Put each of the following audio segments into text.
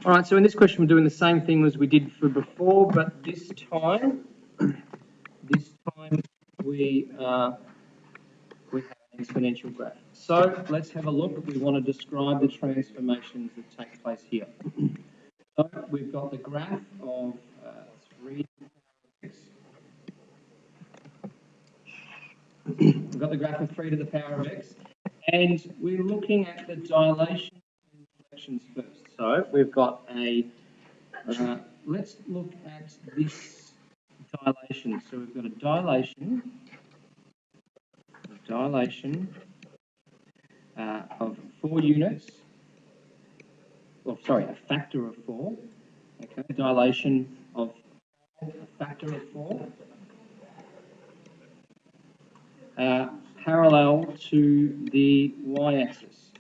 All right, so in this question we're doing the same thing as we did for before, but this time we have an exponential graph. So let's have a look. We want to describe the transformations that take place here. So we've got the graph of 3 to the power of x. We've got the graph of 3 to the power of x, and we're looking at the dilation and reflections first. So we've got a let's look at this dilation. So we've got a dilation of 4 units. Well, sorry, a factor of 4. Okay, dilation of a factor of 4, parallel to the y-axis.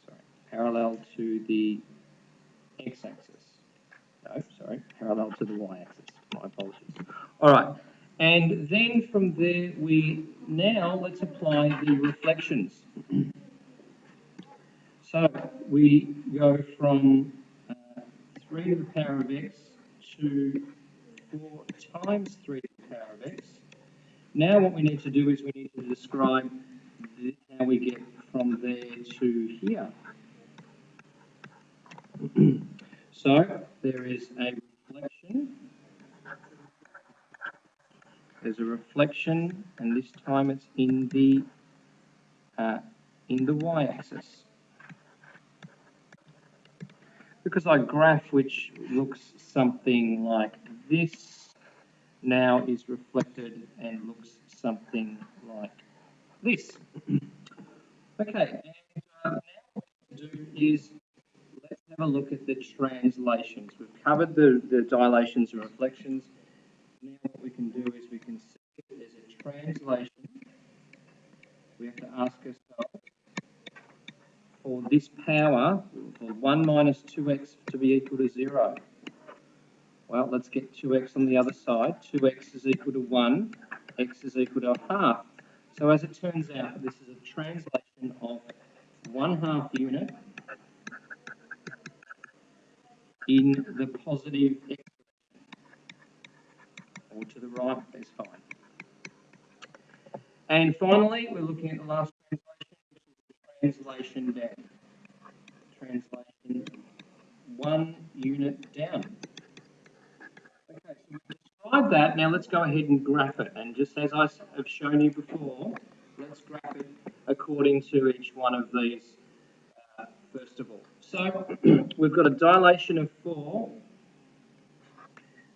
Sorry, parallel to the x-axis. No, sorry, parallel to the y-axis. My apologies. All right, and then from there let's apply the reflections. So we go from 3 to the power of x to 4 times 3 to the power of x. Now what we need to do is we need to describe how we get from there to here. So there is a reflection. There's a reflection, and this time it's in the y-axis. Because our graph, which looks something like this, now is reflected and looks something like this. Okay, and now what we'll do is let's have a look at the translations. We've covered the dilations and reflections. Now what we can do is we can see if there's a translation. We have to ask ourselves, for this power, for 1 minus 2x to be equal to 0. Well, let's get 2x on the other side. 2x is equal to 1, x is equal to a half. So as it turns out, this is a translation of 1/2 unit in the positive x direction, or to the right is fine. And finally, we're looking at the last translation, which is the translation down. Translation 1 unit down. Okay, so we've described that. Now let's go ahead and graph it. And just as I have shown you before, let's graph it according to each one of these first of all. So we've got a dilation of 4,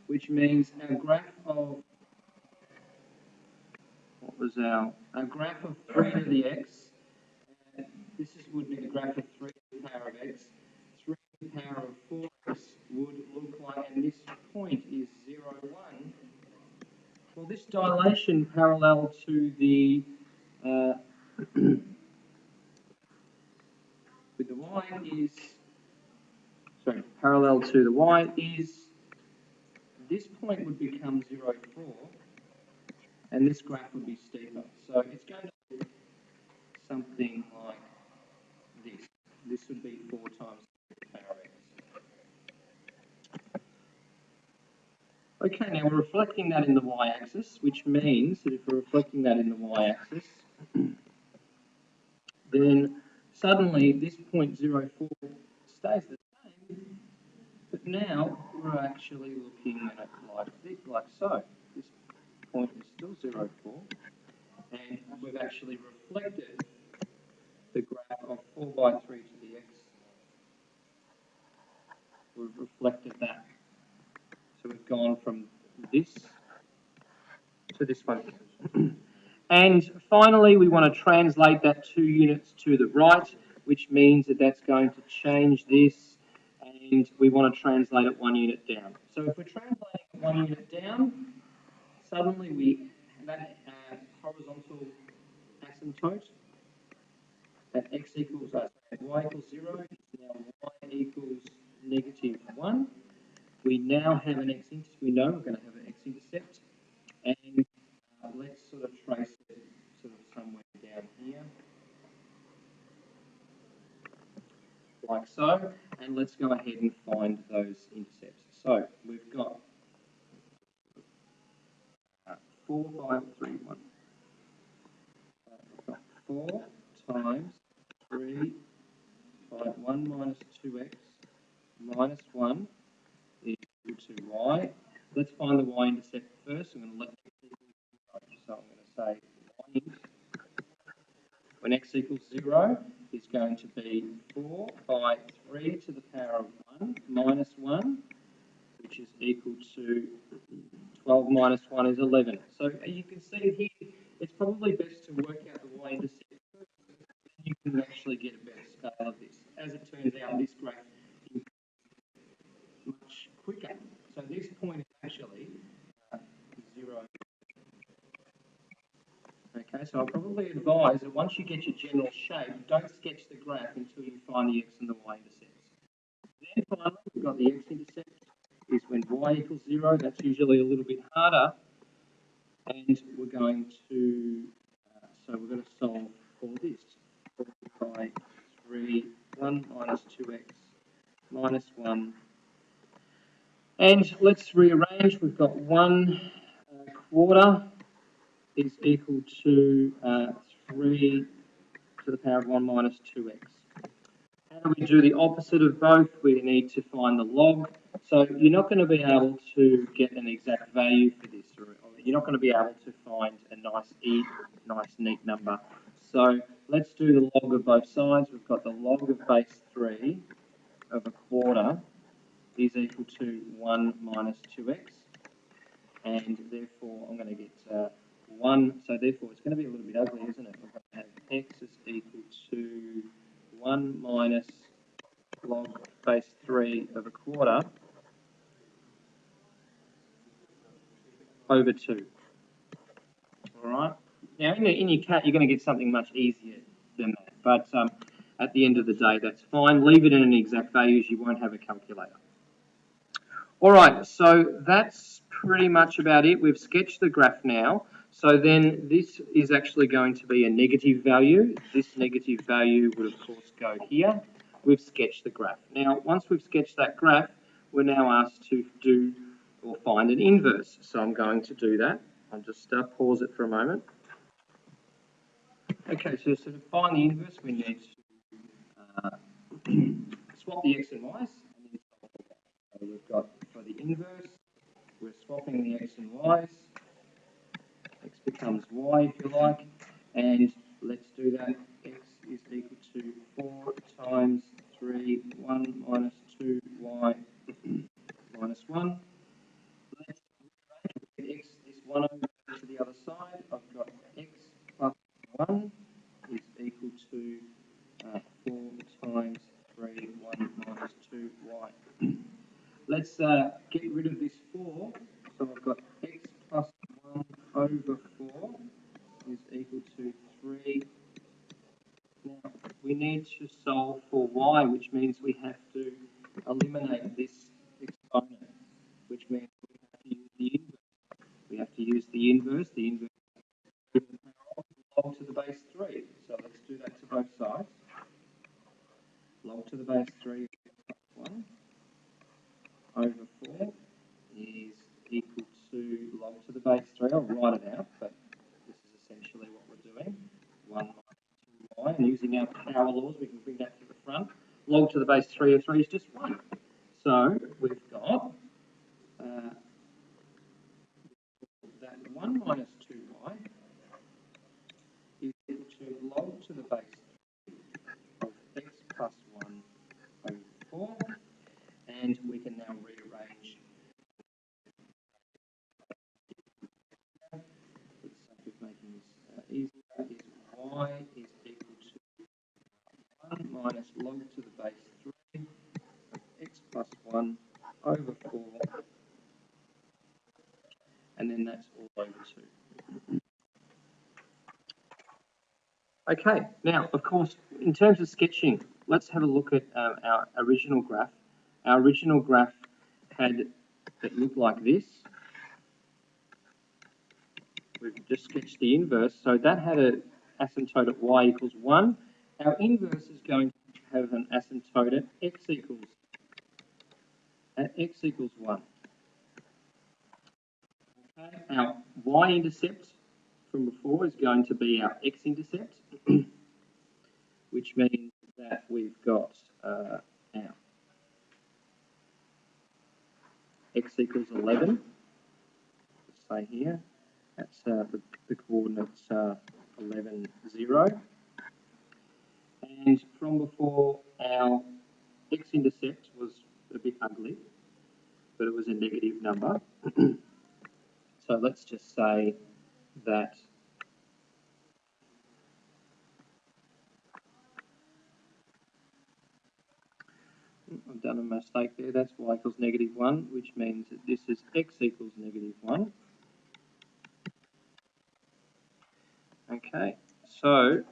which means our graph of, what was our graph of 3 to the x. Would be the graph of 3 to the power of x. 3 to the power of 4x would look like, and this point is 0, 1. Well, this dilation parallel to the with the y is, sorry, parallel to the y is, this point would become 0, 4, and this graph would be steeper. So it's going to look something like this. This would be 4 times the power of x. Okay, now we're reflecting that in the y-axis, which means that if we're reflecting that in the y-axis, then suddenly this point 0, 4 stays the same, but now we're actually looking at it like so. This point is still 0, 4, and we've actually reflected the graph of 4 by 3 to the x. We've reflected that. So we've gone from this to this one. And finally, we want to translate that 2 units to the right, which means that that's going to change this, and we want to translate it 1 unit down. So if we're translating it 1 unit down, suddenly that horizontal asymptote at x equals, y equals 0, is now y equals -1. We now have an x-intercept. We know we're going to have an x-intercept, and let's sort of trace it sort of somewhere down here, like so. And let's go ahead and find those intercepts. So we've got 4, 5, 3, 1. We've got 4 times 3, 5, 1 minus 2x minus 1 is equal to y. Let's find the y-intercept first. I'm going to let x equal 0. So I'm going to say y when x equals 0 is going to be 4 by 3 to the power of 1 minus 1, which is equal to 12 minus 1 is 11. So you can see here, it's probably best to work out the y-intercept first. You can actually get a better scale of this. As it turns out, this graph is much quicker. So this point is actually 0. Okay, so I'll probably advise that once you get your general shape, don't sketch the graph until you find the x and the y-intercepts. Then finally, we've got the x-intercept is when y equals 0. That's usually a little bit harder. And we're going to, so we're going to solve for this. 4 by 3, 1 minus 2x minus 1. And let's rearrange. We've got 1 quarter is equal to 3 to the power of 1 minus 2x. How do we do the opposite of both? We need to find the log. So you're not going to be able to get an exact value for this, or you're not going to be able to find a nice neat number. So let's do the log of both sides. We've got the log of base 3 of a quarter is equal to 1 minus 2x. And therefore, I'm going to get 1. So therefore, it's going to be a little bit ugly, isn't it? We're going to have x is equal to 1 minus log base 3 of a quarter over 2. All right. Now, in your CAT, you're going to get something much easier than that. But at the end of the day, that's fine. Leave it in an exact values. You won't have a calculator. All right. So that's pretty much about it. We've sketched the graph now. So then this is actually going to be a negative value. This negative value would, of course, go here. We've sketched the graph. Now, once we've sketched that graph, we're now asked to do or find an inverse. So I'm going to do that. I'll just pause it for a moment. Okay, so to find the inverse, we need to swap the x and y's. And then so we've got for the inverse, we're swapping the x and y's. X becomes y, if you like. And let's do that. X is equal to 4 times 3, 1 minus 2y minus 1. Let's get x, this 1 over to the other side. I've got x plus 1 is equal to 4 times 3, 1 minus 2y. Let's get rid of this 4. So I've got x plus 1 over 4 is equal to 3. Now, we need to solve for y, which means we have to eliminate this exponent, which means we have to use the inverse. We have to use the inverse. The inverse is log to the base 3. So let's do that to both sides. Log to the base 3 plus 1 over 4 is equal to log to the base 3. I'll write it out, but this is essentially what we're doing. 1 minus 2y, and using our power laws, we can bring that to the front. Log to the base 3 of 3 is just 1. So we've got that 1 minus 2y is equal to log to the base 3 of x plus 1 over 4. And we can now rearrange. For the sake of making this easier, is y is equal to 1 minus log to the base 3 of x plus 1 over 4, and then that's all over 2. Okay, now, of course, in terms of sketching, let's have a look at our original graph. Our original graph it looked like this. We've just sketched the inverse, so that had an asymptote at y equals 1. Our inverse is going have an asymptote at x equals 1. Okay, our y-intercept from before is going to be our x-intercept, which means that we've got our x equals 11. Let's say here, that's the coordinates 11, 0. And from before, our x-intercept was a bit ugly, but it was a negative number. So let's just say that I've done a mistake there. That's y equals -1, which means that this is x equals -1. Okay, so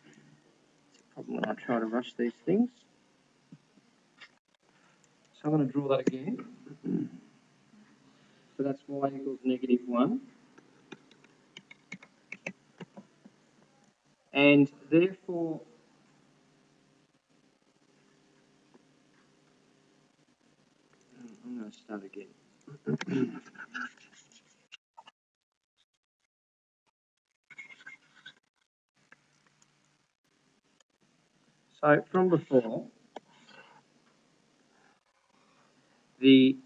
it's a problem when I try to rush these things. So I'm going to draw that again. So that's y equals -1. And therefore, I'm going to start again. So from before, the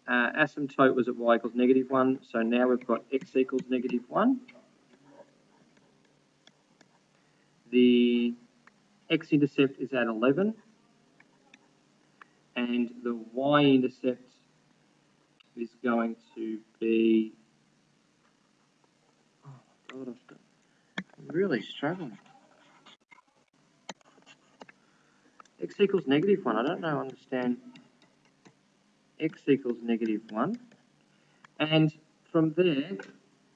asymptote was at y equals -1. So now we've got x equals -1. The x-intercept is at 11. And the y-intercept is going to be, oh my God, I'm really struggling. X equals -1. I don't understand. X equals -1. And from there,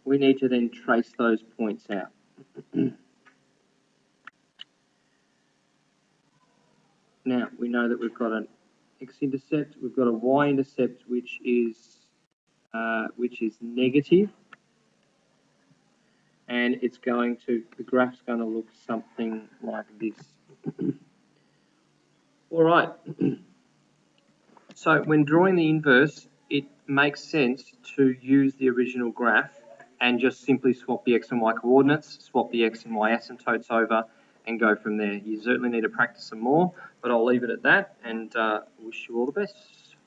we need to then trace those points out. Now, we know that we've got an x-intercept, we've got a y-intercept, which is negative, and it's going to, the graph's going to look something like this. All right. So when drawing the inverse, it makes sense to use the original graph and just simply swap the x and y coordinates, swap the x and y asymptotes over, and go from there. You certainly need to practice some more, but I'll leave it at that and wish you all the best.